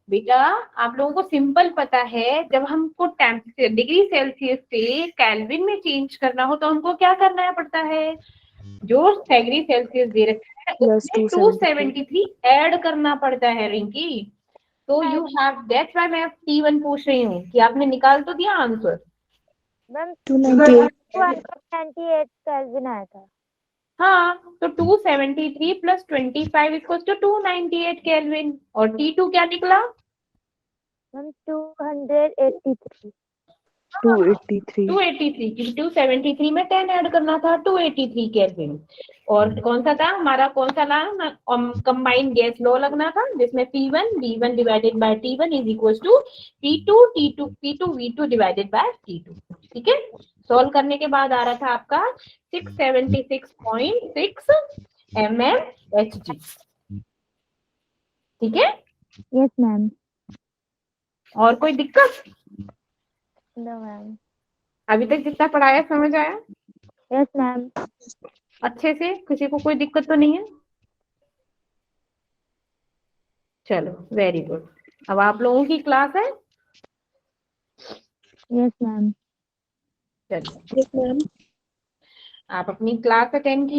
बेटा। आप लोगों को सिंपल पता है, जब हमको टेम्परेचर डिग्री सेल्सियस से केल्विन में चेंज करना हो तो हमको क्या करना पड़ता है? जो डिग्री सेल्सियस दे रखा है Plus उसमें 273. 273 ऐड करना पड़ता है रिंकी। तो यू हैव, दैट्स व्हाई मैं T1 पूछ रही हूँ कि आपने निकाल तो दिया आंसर। मैम 298. 298 केल्विन आया था. हाँ तो 273 प्लस 25 इक्वल्स टू 298 केल्विन। और T2 क्या निकला? मैम 283. 283. 283, क्योंकि 273 में 10 ऐड करना था, 283 केल्विन। और कौन सा था हमारा, कौन सा ना कंबाइंड गैस लॉ लगना था, जिसमें P1 V1 divided by T1 is equals to P2 V2 divided by T2। ठीक है, सॉल्व करने के बाद आ रहा था आपका 676.6 mmHg। ठीक है, यस मैम. और कोई दिक्कत? No ma'am. अभी तक जितना पढ़ाया समझ आया यस मैम. अच्छे से? किसी को कोई दिक्कत तो नहीं है? चलो वेरी गुड। अब आप लोगों की क्लास है। Yes ma'am. चलिए Yes, ma'am. आप अपनी क्लास अटेंड कीजिए।